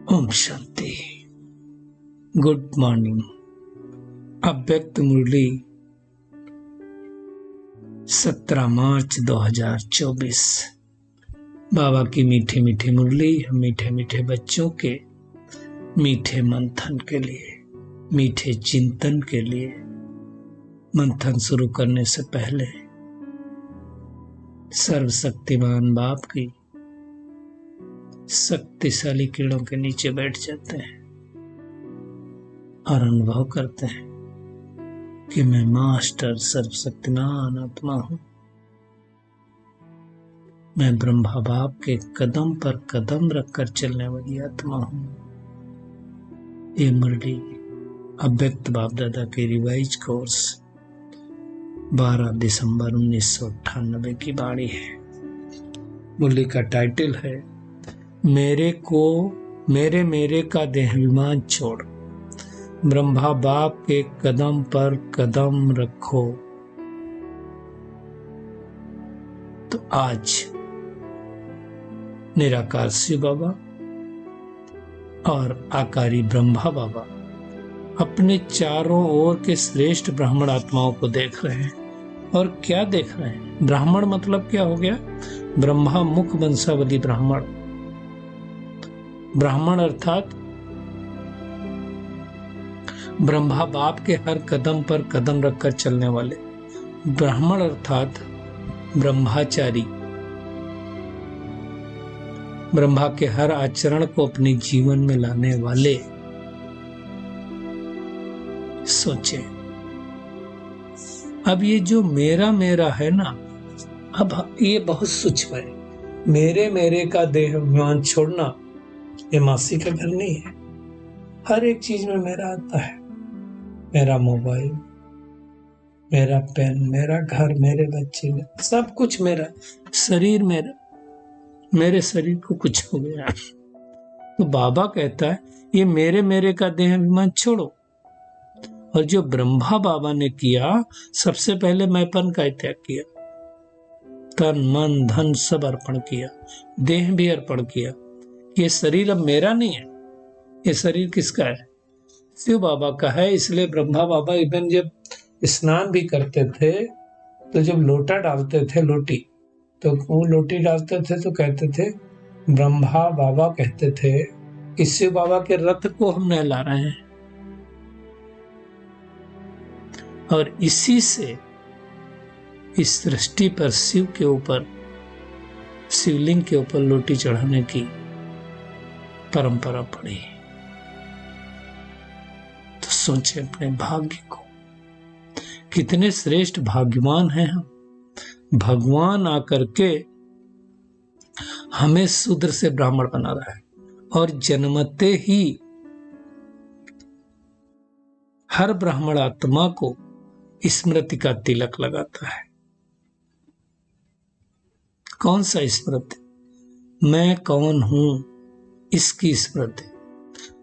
Om Shanti. Good morning. अव्यक्त मुरली 17 मार्च 2024। बाबा की मीठी मीठी मुरली हम मीठे मीठे बच्चों के मीठे मंथन के लिए, मीठे चिंतन के लिए। मंथन शुरू करने से पहले सर्वशक्तिमान बाप की शक्तिशाली किरणों के नीचे बैठ जाते हैं और अनुभव करते हैं कि मैं मास्टर सर्वशक्तिमान आत्मा हूं। मैं ब्रह्मा बाप के कदम पर कदम रखकर चलने वाली आत्मा हूं। ये मुरली अव्यक्त बाप दादा के रिवाइज कोर्स 12 दिसंबर 1998 की बाणी है। मुरली का टाइटल है मेरे का देहाभिमान छोड़, ब्रह्मा बाप के कदम पर कदम रखो। तो आज निराकार शिव बाबा और आकारी ब्रह्मा बाबा अपने चारों ओर के श्रेष्ठ ब्राह्मण आत्माओं को देख रहे हैं। और क्या देख रहे हैं? ब्राह्मण मतलब क्या हो गया? ब्रह्मा मुख वंशावली ब्राह्मण। ब्राह्मण अर्थात ब्रह्मा बाप के हर कदम पर कदम रखकर चलने वाले। ब्राह्मण अर्थात ब्रह्मचारी, ब्रह्मा के हर आचरण को अपने जीवन में लाने वाले। सोचे, अब ये जो मेरा है ना, अब ये बहुत सूक्ष्म है। मेरे का देह अभिमान छोड़ना, ये मासी का घर नहीं है। हर एक चीज में मेरा आता है। मेरा मोबाइल, मेरा पेन, मेरा घर, मेरे बच्चे, सब कुछ मेरा। शरीर मेरा, मेरे शरीर को कुछ हो गया तो बाबा कहता है ये मेरे का देह अभिमान छोड़ो। और जो ब्रह्मा बाबा ने किया, सबसे पहले मैंपन का त्याग किया, तन मन धन सब अर्पण किया, देह भी अर्पण किया। ये शरीर अब मेरा नहीं है। ये शरीर किसका है? शिव बाबा का है। इसलिए ब्रह्मा बाबा इवन जब स्नान भी करते थे तो जब लोटा डालते थे, तो वो लोटी डालते थे तो कहते थे, ब्रह्मा बाबा कहते थे कि शिव बाबा के रथ को हम नहला रहे हैं। और इसी से इस सृष्टि पर शिव के ऊपर, शिवलिंग के ऊपर लोटी चढ़ाने की परंपरा पड़ी। तो सोचे अपने भाग्य को, कितने श्रेष्ठ भाग्यवान हैं हम। भगवान आकर के हमें शूद्र से ब्राह्मण बना रहा है और जन्मते ही हर ब्राह्मण आत्मा को स्मृति का तिलक लगाता है। कौन सा स्मृति? मैं कौन हूं इसकी स्मृति,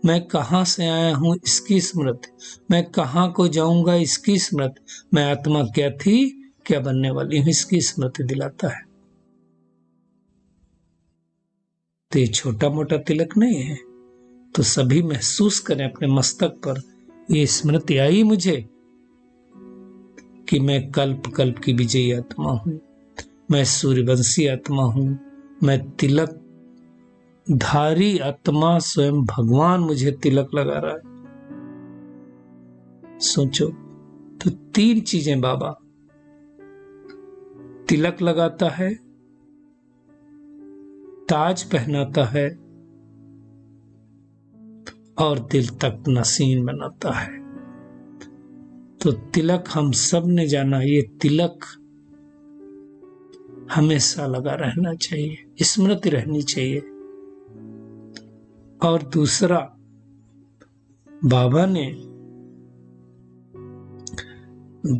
मैं कहां से आया हूं इसकी स्मृति, मैं कहां को जाऊंगा इसकी स्मृति, मैं आत्मा क्या थी क्या बनने वाली हूं इसकी स्मृति दिलाता है। तो ये छोटा मोटा तिलक नहीं है। तो सभी महसूस करें अपने मस्तक पर, ये स्मृति आई मुझे कि मैं कल्प कल्प की विजयी आत्मा हूं, मैं सूर्यवंशी आत्मा हूं, मैं तिलक धारी आत्मा, स्वयं भगवान मुझे तिलक लगा रहा है। सोचो, तो 3 चीजें बाबा तिलक लगाता है, ताज पहनाता है और दिल तक नसीन बनाता है। तो तिलक हम सब ने जाना, ये तिलक हमेशा लगा रहना चाहिए, स्मृति रहनी चाहिए। और दूसरा, बाबा ने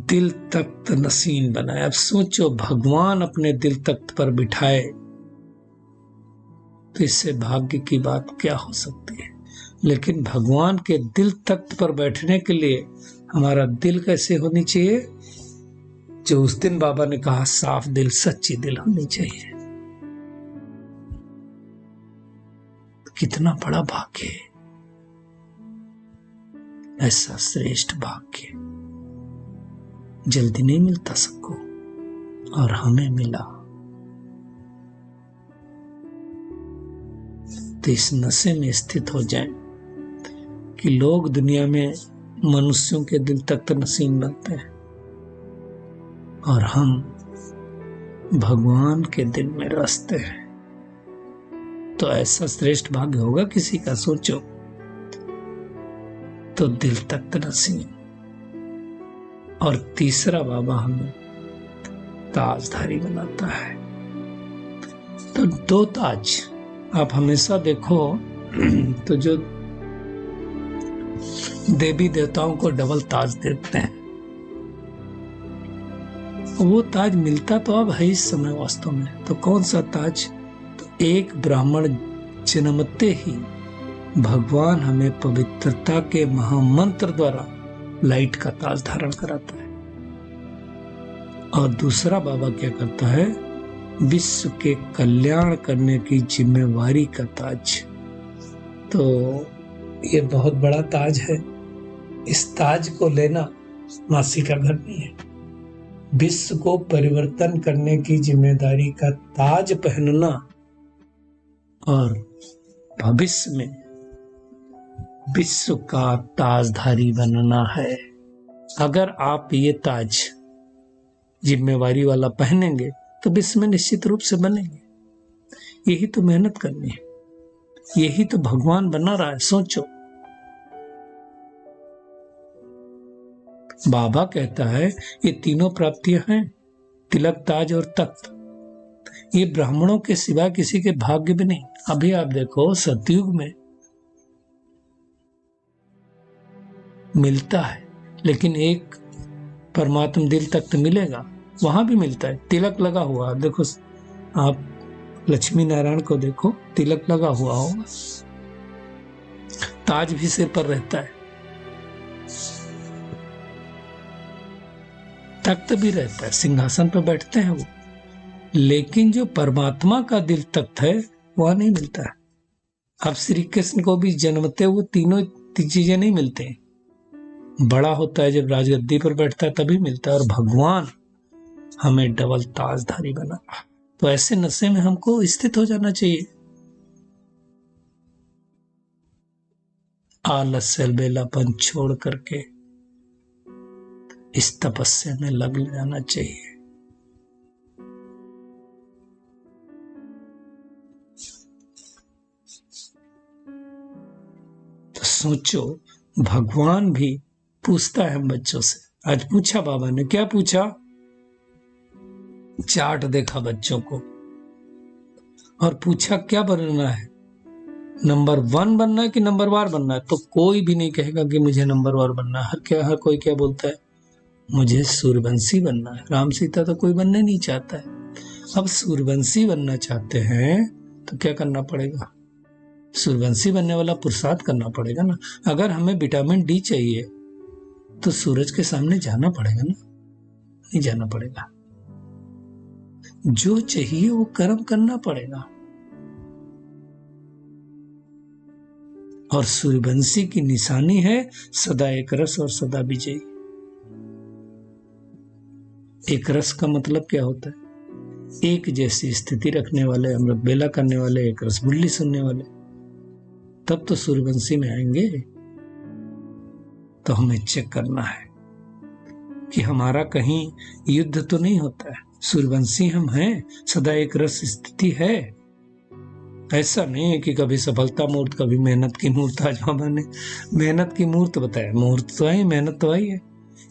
दिल तख्त नसीन बनाया। अब सोचो, भगवान अपने दिल तख्त पर बिठाए तो इससे भाग्य की बात क्या हो सकती है। लेकिन भगवान के दिल तख्त पर बैठने के लिए हमारा दिल कैसे होनी चाहिए? जो उस दिन बाबा ने कहा, साफ दिल, सच्ची दिल होनी चाहिए। कितना बड़ा भाग्य है, ऐसा श्रेष्ठ भाग्य जल्दी नहीं मिलता सबको, और हमें मिला। तो इस नशे में स्थित हो जाएं कि लोग दुनिया में मनुष्यों के दिल तक तो नसीब बनते हैं, और हम भगवान के दिल में रचते हैं। तो ऐसा श्रेष्ठ भाग्य होगा किसी का, सोचो। तो दिल तक नसीब। और तीसरा बाबा हमें ताजधारी बनाता है। तो 2 ताज आप हमेशा देखो, तो जो देवी देवताओं को डबल ताज देते हैं, वो ताज मिलता तो अब है इस समय वास्तव में। तो कौन सा ताज? तो एक ब्राह्मण जन्मते ही भगवान हमें पवित्रता के महामंत्र द्वारा लाइट का ताज धारण कराता है। और दूसरा बाबा क्या करता है? विश्व के कल्याण करने की जिम्मेवारी का ताज। तो ये बहुत बड़ा ताज है। इस ताज को लेना मासी का घर नहीं है। विश्व को परिवर्तन करने की जिम्मेदारी का ताज पहनना और भविष्य में विश्व का ताजधारी बनना है। अगर आप ये ताज जिम्मेवारी वाला पहनेंगे तो विश्व में निश्चित रूप से बनेंगे। यही तो मेहनत करनी है, यही तो भगवान बना रहा है। सोचो, बाबा कहता है ये तीनों प्राप्तियां हैं, तिलक, ताज और तख्त। ये ब्राह्मणों के सिवा किसी के भाग्य भी नहीं। अभी आप देखो सतयुग में मिलता है, लेकिन एक परमात्मा दिल तख्त मिलेगा, वहां भी मिलता है। तिलक लगा हुआ, देखो आप लक्ष्मी नारायण को देखो, तिलक लगा हुआ होगा, ताज भी सिर पर रहता है, तख्त भी रहता है, सिंहासन पर बैठते हैं वो। लेकिन जो परमात्मा का दिल तख्त है वह नहीं मिलता है। अब श्री कृष्ण को भी जन्मते वो तीनों चीजें नहीं मिलते हैं। बड़ा होता है जब राजगद्दी पर बैठता है तभी मिलता है। और भगवान हमें डबल ताजधारी बना। तो ऐसे नशे में हमको स्थित हो जाना चाहिए। आलस्य बेलापन छोड़ करके इस तपस्या में लग जाना चाहिए। तो सोचो, भगवान भी पूछता है हम बच्चों से। आज पूछा बाबा ने, क्या पूछा? चार्ट देखा बच्चों को और पूछा क्या बनना है, नंबर 1 बनना है कि नंबर वार बनना है? तो कोई भी नहीं कहेगा कि मुझे नंबर वार बनना है। हर कोई क्या बोलता है? मुझे सूर्यवंशी बनना है। राम सीता तो कोई बनने नहीं चाहता है। अब सूर्यवंशी बनना चाहते हैं तो क्या करना पड़ेगा? सूर्यवंशी बनने वाला पुरुषार्थ करना पड़ेगा ना। अगर हमें विटामिन डी चाहिए तो सूरज के सामने जाना पड़ेगा ना, नहीं जाना पड़ेगा। जो चाहिए वो कर्म करना पड़ेगा। और सूर्यवंशी की निशानी है सदा एक रस और सदा विजयी। एक रस का मतलब क्या होता है? एक जैसी स्थिति रखने वाले, अमृत बेला करने वाले, एक रसगुल्ली सुनने वाले, तब तो सूर्यवंशी में आएंगे। तो हमें चेक करना है कि हमारा कहीं युद्ध तो नहीं होता है। सूर्यवंशी हम हैं, सदा एक रस स्थिति है। ऐसा नहीं है कि कभी सफलता मूर्त, कभी मेहनत की मूर्त। आज बाबा ने मेहनत की मूर्त बताया। मूर्त तो आई, मेहनत तो आई है।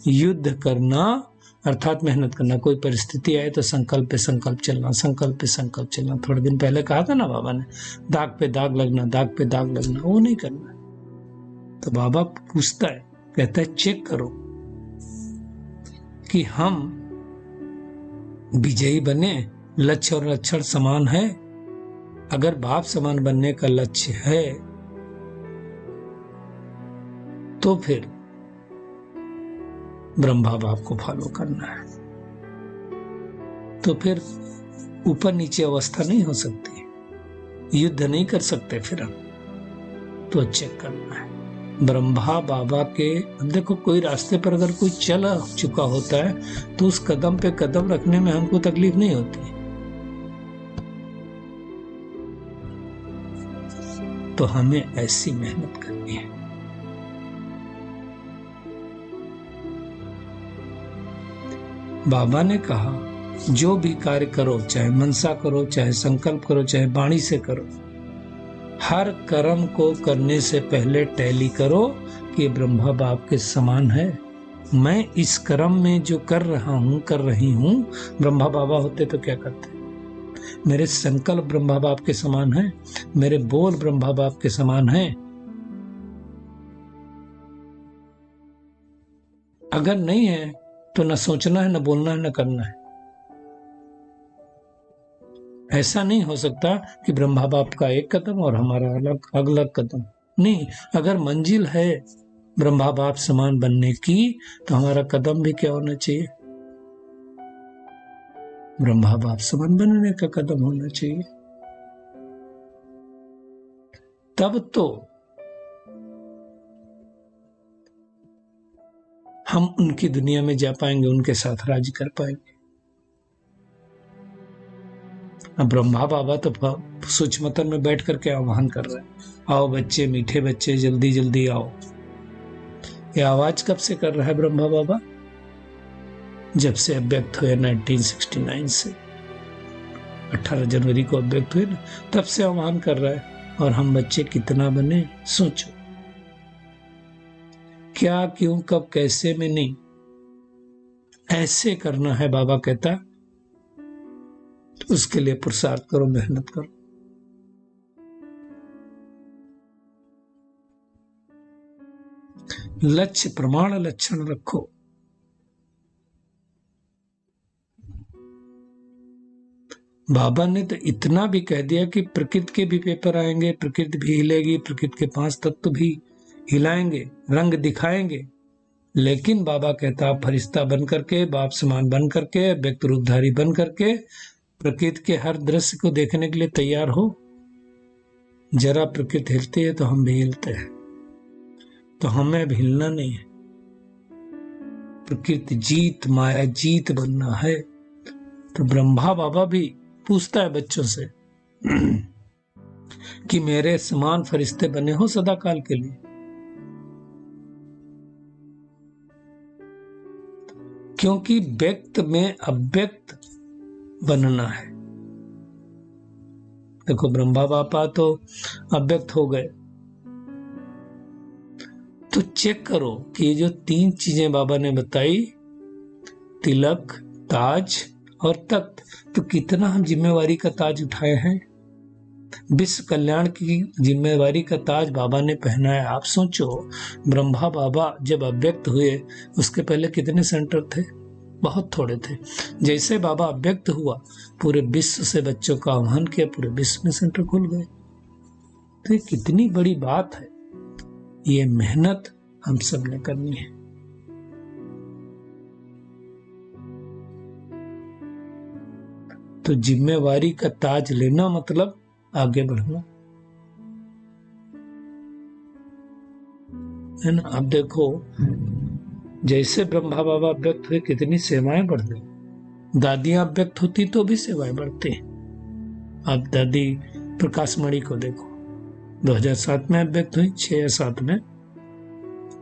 युद्ध करना अर्थात मेहनत करना। कोई परिस्थिति आए तो संकल्प पे संकल्प चलना, संकल्प पे संकल्प चलना। थोड़े दिन पहले कहा था ना बाबा ने, दाग पे दाग लगना, दाग पे दाग लगना, वो नहीं करना। तो बाबा पूछता है, कहता है चेक करो कि हम विजयी बने। लक्ष्य और लक्षण समान है। अगर बाप समान बनने का लक्ष्य है तो फिर ब्रह्मा बाप को फॉलो करना है। तो फिर ऊपर नीचे अवस्था नहीं हो सकती, युद्ध नहीं कर सकते फिर हम। तो चेक करना है। ब्रह्मा बाबा के, देखो कोई रास्ते पर अगर कोई चल चुका होता है तो उस कदम पे कदम रखने में हमको तकलीफ नहीं होती। तो हमें ऐसी मेहनत करनी है। बाबा ने कहा जो भी कार्य करो, चाहे मनसा करो, चाहे संकल्प करो, चाहे वाणी से करो, हर कर्म को करने से पहले टैली करो कि ब्रह्मा बाप के समान है। मैं इस कर्म में जो कर रहा हूं, कर रही हूं, ब्रह्मा बाबा होते तो क्या करते? मेरे संकल्प ब्रह्मा बाप के समान है, मेरे बोल ब्रह्मा बाप के समान है। अगर नहीं है तो न सोचना है, न बोलना है, न करना है। ऐसा नहीं हो सकता कि ब्रह्मा बाप का एक कदम और हमारा अलग अलग कदम। नहीं, अगर मंजिल है ब्रह्मा बाप समान बनने की तो हमारा कदम भी क्या होना चाहिए? ब्रह्मा बाप समान बनने का कदम होना चाहिए। तब तो हम उनकी दुनिया में जा पाएंगे, उनके साथ राज कर पाएंगे। अब ब्रह्मा बाबा तो सूक्ष्मतन में बैठ करके आह्वान कर रहे हैं, आओ बच्चे, मीठे बच्चे, जल्दी जल्दी आओ। ये आवाज कब से कर रहा है ब्रह्मा बाबा? जब से अव्यक्त हुए 1969 से, 18 जनवरी को अव्यक्त हुए ना, तब से आह्वान कर रहा है। और हम बच्चे कितना बने सोचो। क्या, क्यों, कब, कैसे में नहीं, ऐसे करना है बाबा कहता। तो उसके लिए पुरुषार्थ करो, मेहनत करो। लक्ष्य प्रमाण लक्षण रखो। बाबा ने तो इतना भी कह दिया कि प्रकृति के भी पेपर आएंगे, प्रकृति भी हिलेगी, प्रकृति के 5 तत्व भी हिलाएंगे, रंग दिखाएंगे। लेकिन बाबा कहता आप फरिश्ता बन करके, बाप समान बन करके, व्यक्त रूपधारी बन करके प्रकृति के हर दृश्य को देखने के लिए तैयार हो। जरा प्रकृति हिलती है तो हम भी हिलते हैं। तो हमें अब हिलना नहीं है। प्रकृति जीत, माया जीत बनना है। तो ब्रह्मा बाबा भी पूछता है बच्चों से कि मेरे समान फरिश्ते बने हो सदा काल के लिए। क्योंकि व्यक्त में अव्यक्त बनना है। देखो ब्रह्मा बाबा तो अव्यक्त हो गए, तो चेक करो कि ये जो 3 चीजें बाबा ने बताई, तिलक, ताज और तख्त, तो कितना हम जिम्मेवारी का ताज उठाए हैं। विश्व कल्याण की जिम्मेवारी का ताज बाबा ने पहनाया। आप सोचो, ब्रह्मा बाबा जब अव्यक्त हुए उसके पहले कितने सेंटर थे? बहुत थोड़े थे। जैसे बाबा अव्यक्त हुआ, पूरे विश्व से बच्चों का आह्वान किया, पूरे विश्व में सेंटर खुल गए। तो ये कितनी बड़ी बात है। ये मेहनत हम सब ने करनी है। तो जिम्मेवारी का ताज लेना मतलब आगे बढ़ना है ना। अब देखो, जैसे ब्रह्मा बाबा अव्यक्त हुए, कितनी सेवाएं बढ़ गई। दादियां अव्यक्त होती तो भी सेवाएं बढ़ती। अब दादी प्रकाशमणि को देखो, 2007 में अव्यक्त हुई, 6 या 7 में।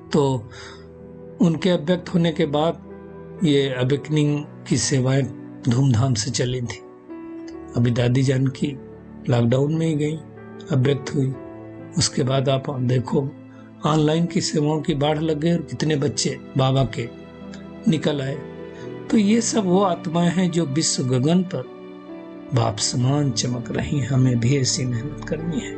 तो उनके अव्यक्त होने के बाद ये अवेकनिंग की सेवाएं धूमधाम से चली थी। अभी दादी जान की लॉकडाउन में ही गई, अव्यक्त हुई। उसके बाद आप देखो, ऑनलाइन की सेवाओं की बाढ़ लग गई और कितने बच्चे बाबा के निकल आए। तो ये सब वो आत्माएं हैं जो विश्व गगन पर बाप समान चमक रही। हमें भी ऐसी मेहनत करनी है।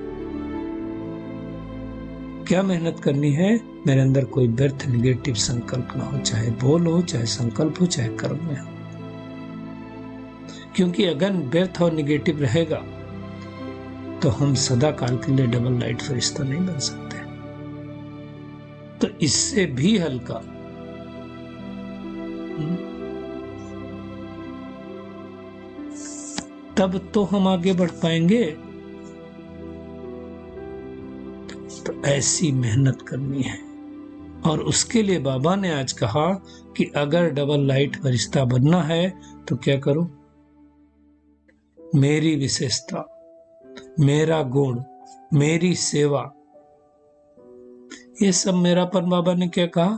क्या मेहनत करनी है? मेरे अंदर कोई व्यर्थ निगेटिव संकल्प ना हो, चाहे बोल हो, चाहे संकल्प हो, चाहे कर्म में हो। क्योंकि अगर व्यर्थ और निगेटिव रहेगा तो हम सदा काल के लिए डबल लाइट फरिश्ता नहीं बन सकते। तो इससे भी हल्का तब तो हम आगे बढ़ पाएंगे। तो ऐसी मेहनत करनी है। और उसके लिए बाबा ने आज कहा कि अगर डबल लाइट फरिश्ता बनना है तो क्या करो, मेरी विशेषता, मेरा गुण, मेरी सेवा, ये सब मेरापन। बाबा ने क्या कहा,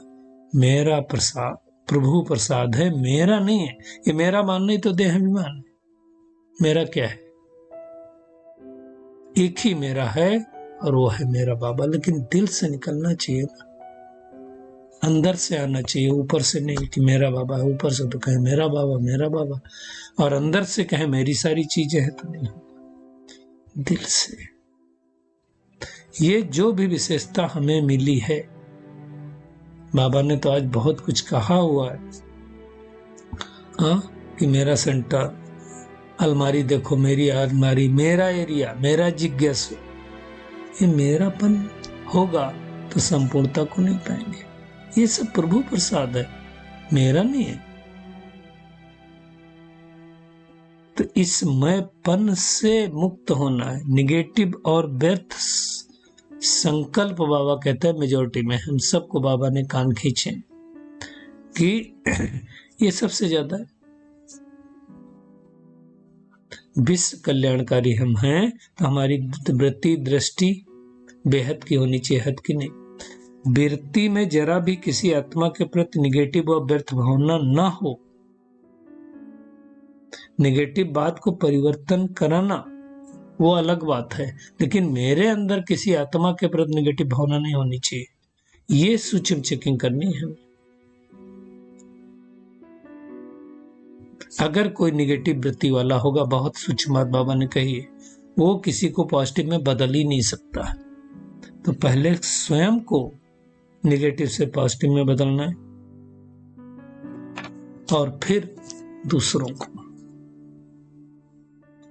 मेरा प्रसाद, प्रभु प्रसाद है, मेरा नहीं है। ये मेरा मान नहीं तो देह अभिमान है। मेरा क्या है, एक ही मेरा है और वो है मेरा बाबा। लेकिन दिल से निकलना चाहिए ना, अंदर से आना चाहिए, ऊपर से नहीं कि मेरा बाबा है। ऊपर से तो कहे मेरा बाबा मेरा बाबा, और अंदर से कहे मेरी सारी चीजें हैं, तो नहीं होगा। दिल से ये जो भी विशेषता हमें मिली है, बाबा ने तो आज बहुत कुछ कहा हुआ है। कि मेरा सेंटर, अलमारी देखो, मेरी अलमारी, मेरा एरिया, मेरा जिज्ञासु। ये मेरापन होगा तो संपूर्णता को नहीं पाएंगे। ये सब प्रभु प्रसाद है, मेरा नहीं है। तो इस मैंपन से मुक्त होना है। निगेटिव और व्यर्थ संकल्प, बाबा कहते हैं मेजोरिटी में हम सबको बाबा ने कान खींचे कि ये सबसे ज्यादा है। विश्व कल्याणकारी हम हैं तो हमारी वृत्ति दृष्टि बेहद की होनी चाहिए, हद की नहीं। वृत्ति में जरा भी किसी आत्मा के प्रति निगेटिव और व्यर्थ भावना ना हो। निगेटिव बात को परिवर्तन कराना वो अलग बात है, लेकिन मेरे अंदर किसी आत्मा के प्रति निगेटिव भावना नहीं होनी चाहिए। ये सूक्ष्म चेकिंग करनी है। अगर कोई निगेटिव वृत्ति वाला होगा, बहुत सूक्ष्म बात बाबा ने कही है, वो किसी को पॉजिटिव में बदल ही नहीं सकता। तो पहले स्वयं को निगेटिव से पॉजिटिव में बदलना है और फिर दूसरों को।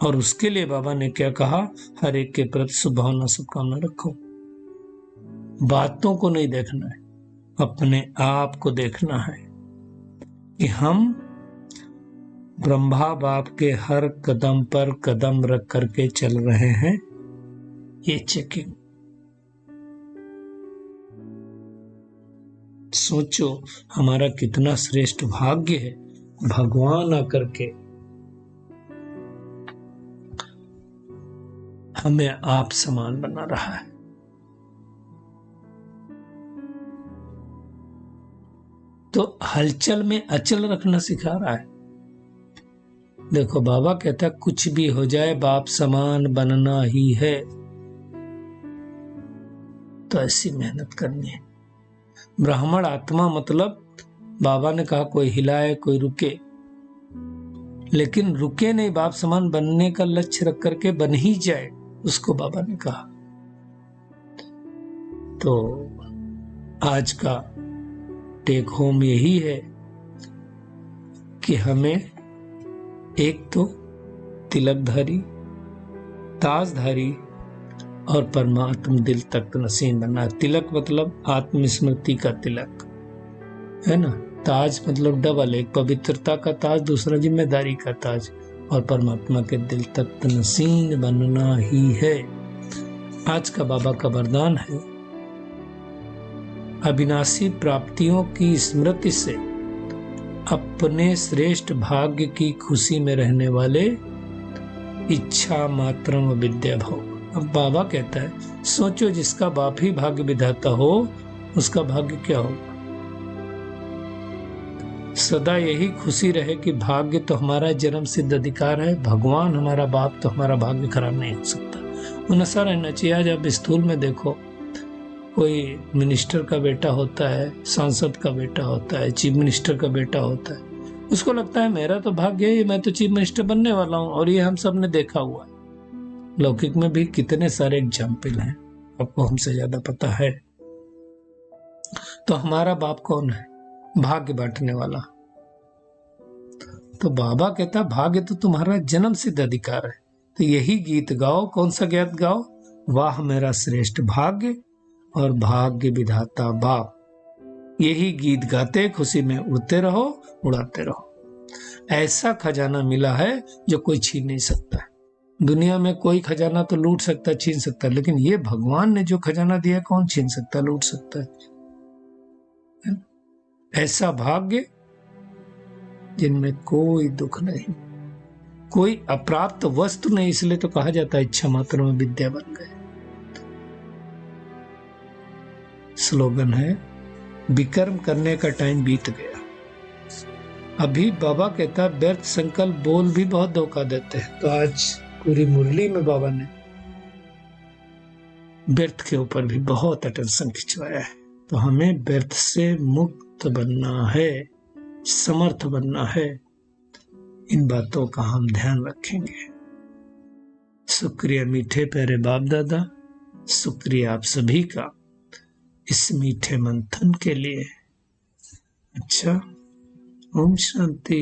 और उसके लिए बाबा ने क्या कहा, हर एक के प्रति शुभभावना शुभकामना रखो। बातों को नहीं देखना है, अपने आप को देखना है कि हम ब्रह्मा बाप के हर कदम पर कदम रख करके चल रहे हैं। ये चेकिंग। सोचो हमारा कितना श्रेष्ठ भाग्य है, भगवान आकर के हमें आप समान बना रहा है। तो हलचल में अचल रखना सिखा रहा है। देखो बाबा कहता है कुछ भी हो जाए बाप समान बनना ही है। तो ऐसी मेहनत करनी है। ब्राह्मण आत्मा मतलब बाबा ने कहा कोई हिलाए कोई रुके, लेकिन रुके नहीं, बाप समान बनने का लक्ष्य रख करके बन ही जाए, उसको बाबा ने कहा। तो आज का टेक होम यही है कि हमें एक तो तिलकधारी, ताजधारी और परमात्म दिल तक नसीब बनना। तिलक मतलब आत्मस्मृति का तिलक है ना। ताज मतलब डबल, एक पवित्रता का ताज, दूसरा जिम्मेदारी का ताज, और परमात्मा के दिल तक नसीब बनना ही है। आज का बाबा का वरदान है, अविनाशी प्राप्तियों की स्मृति से अपने श्रेष्ठ भाग्य की खुशी में रहने वाले इच्छा मात्रम विद्या भव। अब बाबा कहता है सोचो जिसका बाप ही भाग्य विधाता हो उसका भाग्य क्या होगा। सदा यही खुशी रहे कि भाग्य तो हमारा जन्म सिद्ध अधिकार है, भगवान हमारा बाप तो हमारा भाग्य खराब नहीं हो सकता। वो नशा रहना चाहिए। आज आप स्थूल में देखो, कोई मिनिस्टर का बेटा होता है, सांसद का बेटा होता है, चीफ मिनिस्टर का बेटा होता है, उसको लगता है मेरा तो भाग्य है, मैं तो चीफ मिनिस्टर बनने वाला हूँ। और ये हम सब ने देखा हुआ है। लौकिक में भी कितने सारे एग्जाम्पल हैं, आपको हमसे ज्यादा पता है। तो हमारा बाप कौन है? भाग्य बांटने वाला। तो बाबा कहता भाग्य तो तुम्हारा जन्म सिद्ध अधिकार है। तो यही गीत गाओ। कौन सा गीत गाओ? वाह मेरा श्रेष्ठ भाग्य और भाग्य विधाता बाप। यही गीत गाते खुशी में उड़ते रहो, उड़ाते रहो। ऐसा खजाना मिला है जो कोई छीन नहीं सकता। दुनिया में कोई खजाना तो लूट सकता, छीन सकता, लेकिन ये भगवान ने जो खजाना दिया कौन छीन सकता, लूट सकता है? ऐसा भाग्य जिनमें कोई दुख नहीं, कोई अप्राप्त वस्तु नहीं, इसलिए तो कहा जाता है इच्छा मात्र में विद्या बन गए। स्लोगन है विकर्म करने का टाइम बीत गया। अभी बाबा कहता व्यर्थ संकल्प बोल भी बहुत धोखा देते हैं, तो आज पूरी मुरली में बाबा ने व्यर्थ के ऊपर भी बहुत अटेंशन खिंचवाया है। तो हमें व्यर्थ से मुक्त बनना है, समर्थ बनना है, इन बातों का हम ध्यान रखेंगे। शुक्रिया मीठे प्यारे बाप दादा, शुक्रिया आप सभी का इस मीठे मंथन के लिए। अच्छा, ओम शांति।